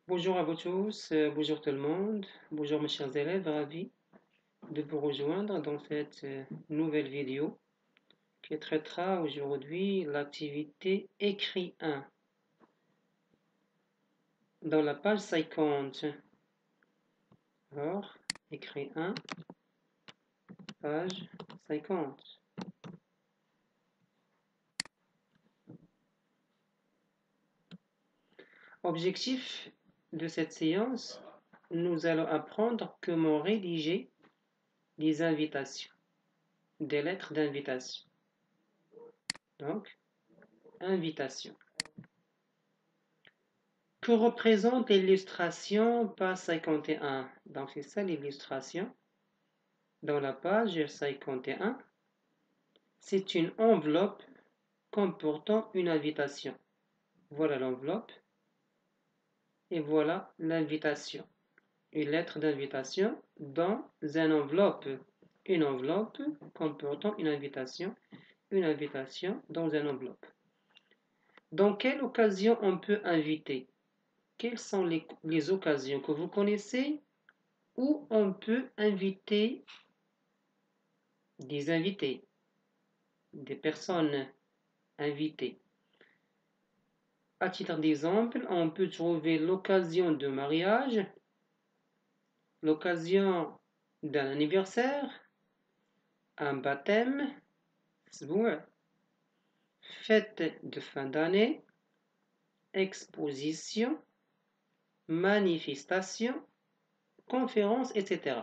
Bonjour à vous tous, bonjour tout le monde, bonjour mes chers élèves, ravi de vous rejoindre dans cette nouvelle vidéo qui traitera aujourd'hui l'activité écrit 1 dans la page 50. Alors, écrit 1, page 50. Objectif de cette séance, nous allons apprendre comment rédiger des invitations, des lettres d'invitation. Donc, invitation. Que représente l'illustration page 51? Donc c'est ça l'illustration. Dans la page 51, c'est une enveloppe comportant une invitation. Voilà l'enveloppe et voilà l'invitation. Une lettre d'invitation dans une enveloppe. Une enveloppe comportant une invitation dans une enveloppe. Dans quelle occasion on peut inviter? Quelles sont les occasions que vous connaissez où on peut inviter des invités, des personnes invitées? À titre d'exemple, on peut trouver l'occasion de mariage, l'occasion d'un anniversaire, un baptême, fête de fin d'année, exposition, manifestation, conférence, etc.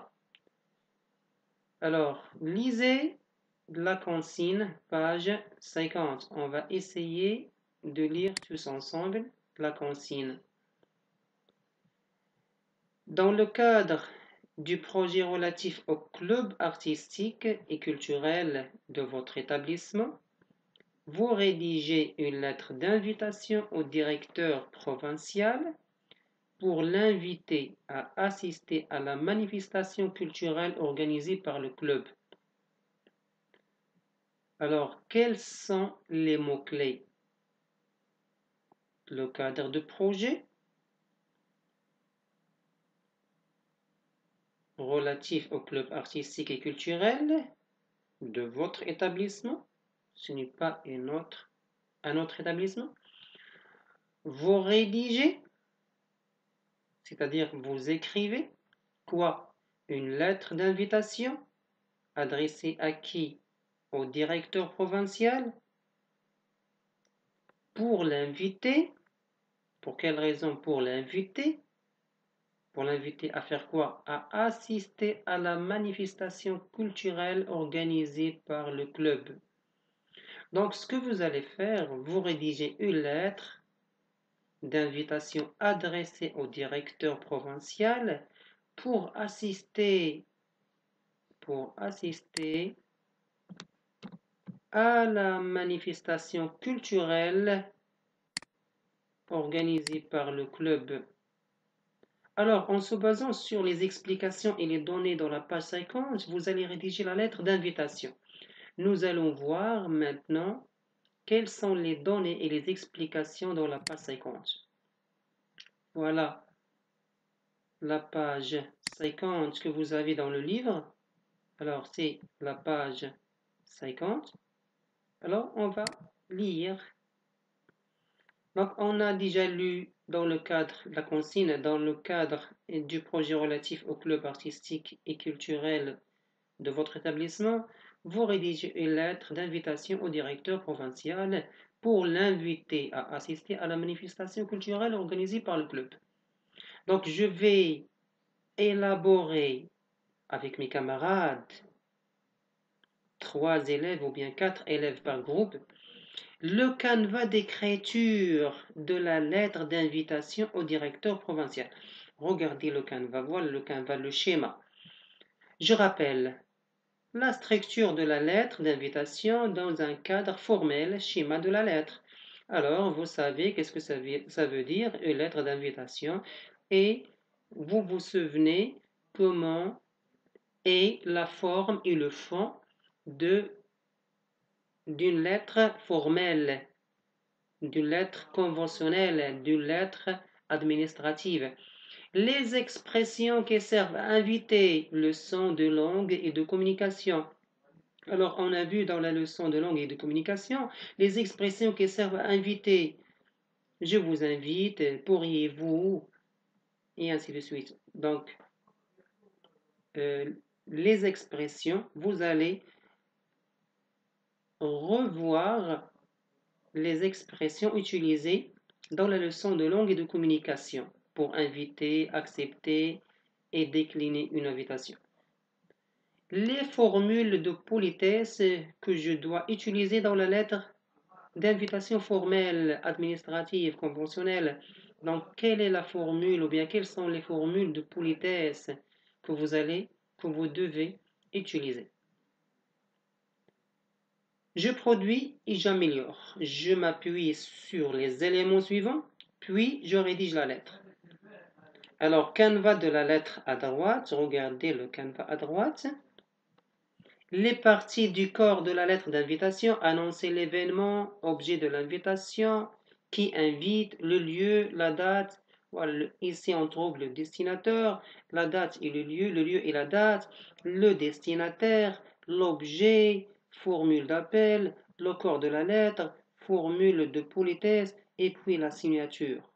Alors, lisez la consigne, page 50. On va essayer de lire tous ensemble la consigne. Dans le cadre du projet relatif au club artistique et culturel de votre établissement, vous rédigez une lettre d'invitation au directeur provincial pour l'inviter à assister à la manifestation culturelle organisée par le club. Alors, quels sont les mots-clés? Le cadre de projet relatif au club artistique et culturel de votre établissement. Ce n'est pas un autre établissement. Vous rédigez, c'est-à-dire vous écrivez quoi? Une lettre d'invitation adressée à qui? Au directeur provincial pour l'inviter. Pour quelle raison? Pour l'inviter. Pour l'inviter à faire quoi? À assister à la manifestation culturelle organisée par le club. Donc, ce que vous allez faire, vous rédigez une lettre d'invitation adressée au directeur provincial pour assister à la manifestation culturelle organisée par le club. Alors, en se basant sur les explications et les données dans la page 50, vous allez rédiger la lettre d'invitation. Nous allons voir maintenant quelles sont les données et les explications dans la page 50. Voilà la page 50 que vous avez dans le livre. Alors, c'est la page 50. Alors, on va lire. Donc, on a déjà lu dans le cadre de la consigne, dans le cadre du projet relatif au club artistique et culturel de votre établissement, vous rédigez une lettre d'invitation au directeur provincial pour l'inviter à assister à la manifestation culturelle organisée par le club. Donc, je vais élaborer avec mes camarades, 3 élèves ou bien 4 élèves par groupe, le canevas d'écriture de la lettre d'invitation au directeur provincial. Regardez le canevas, voilà le canevas, le schéma. Je rappelle la structure de la lettre d'invitation dans un cadre formel, schéma de la lettre. Alors, vous savez qu'est-ce que ça veut dire, une lettre d'invitation, et vous vous souvenez comment est la forme et le fond d'une lettre formelle, d'une lettre conventionnelle, d'une lettre administrative. Les expressions qui servent à inviter leçons de langue et de communication. Alors, on a vu dans la leçon de langue et de communication les expressions qui servent à inviter. Je vous invite, pourriez-vous, et ainsi de suite. Donc, les expressions, vous allez revoir les expressions utilisées dans la leçon de langue et de communication pour inviter, accepter et décliner une invitation. Les formules de politesse que je dois utiliser dans la lettre d'invitation formelle, administrative, conventionnelle. Donc, quelle est la formule ou bien quelles sont les formules de politesse que vous devez utiliser? Je produis et j'améliore. Je m'appuie sur les éléments suivants, puis je rédige la lettre. Alors, canevas de la lettre à droite, regardez le canevas à droite. Les parties du corps de la lettre d'invitation, annoncer l'événement, objet de l'invitation, qui invite, le lieu, la date. Voilà, ici on trouve le destinataire, la date et le lieu et la date, le destinataire, l'objet, formule d'appel, le corps de la lettre, formule de politesse et puis la signature.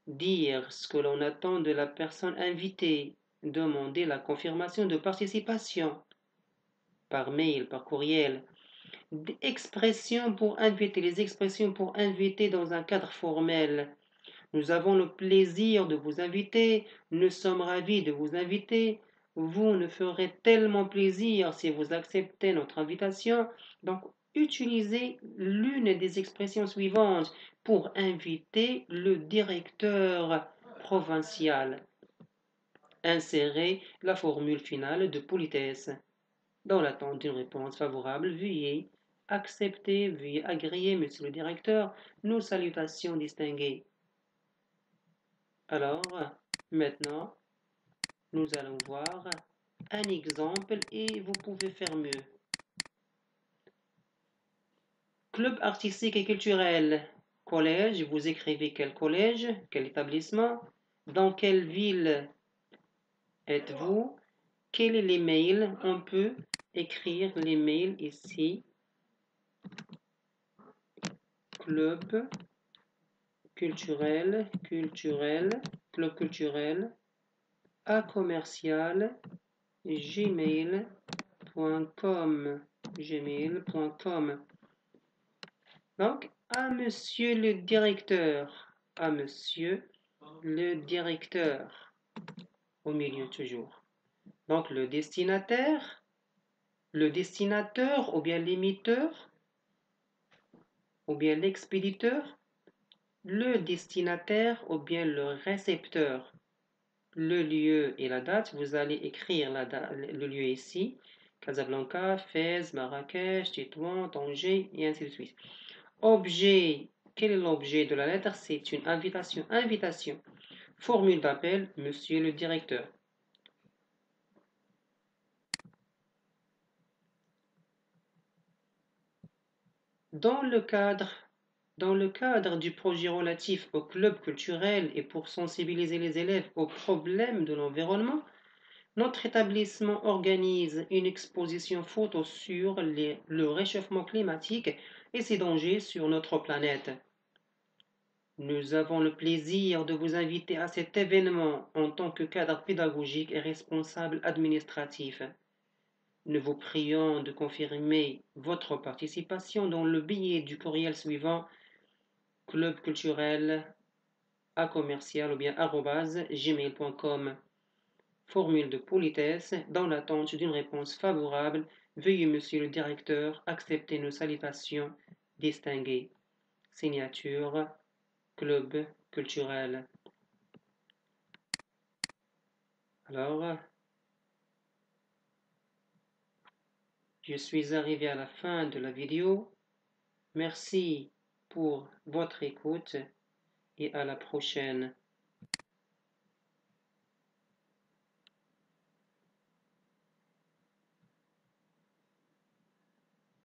Dire ce que l'on attend de la personne invitée, demander la confirmation de participation par mail, par courriel. Expressions pour inviter, les expressions pour inviter dans un cadre formel. Nous avons le plaisir de vous inviter, nous sommes ravis de vous inviter, vous nous ferez tellement plaisir si vous acceptez notre invitation. Donc, utilisez l'une des expressions suivantes pour inviter le directeur provincial. Insérez la formule finale de politesse. Dans l'attente d'une réponse favorable, veuillez accepter, veuillez agréer, monsieur le directeur, nos salutations distinguées. Alors, maintenant, nous allons voir un exemple et vous pouvez faire mieux. Club artistique et culturel. Collège, vous écrivez quel collège, quel établissement, dans quelle ville êtes-vous, quel est l'email, on peut écrire l'email ici. Club culturel, club culturel, à commercial, gmail.com. Donc, à monsieur le directeur, au milieu toujours. Donc, le destinataire ou bien l'émetteur, ou bien l'expéditeur, le destinataire ou bien le récepteur, le lieu et la date, vous allez écrire le lieu ici, Casablanca, Fès, Marrakech, Tétouan, Tanger, et ainsi de suite. Objet, quel est l'objet de la lettre? C'est une invitation. Formule d'appel, monsieur le directeur. Dans le cadre du projet relatif au club culturel et pour sensibiliser les élèves aux problèmes de l'environnement, notre établissement organise une exposition photo sur le réchauffement climatique et ses dangers sur notre planète. Nous avons le plaisir de vous inviter à cet événement en tant que cadre pédagogique et responsable administratif. Nous vous prions de confirmer votre participation dans le billet du courriel suivant club culturel à commercial ou bien @gmail.com. Formule de politesse, dans l'attente d'une réponse favorable, veuillez, monsieur le directeur, accepter nos salutations distinguées. Signature, club culturel. Alors, je suis arrivé à la fin de la vidéo. Merci pour votre écoute et à la prochaine.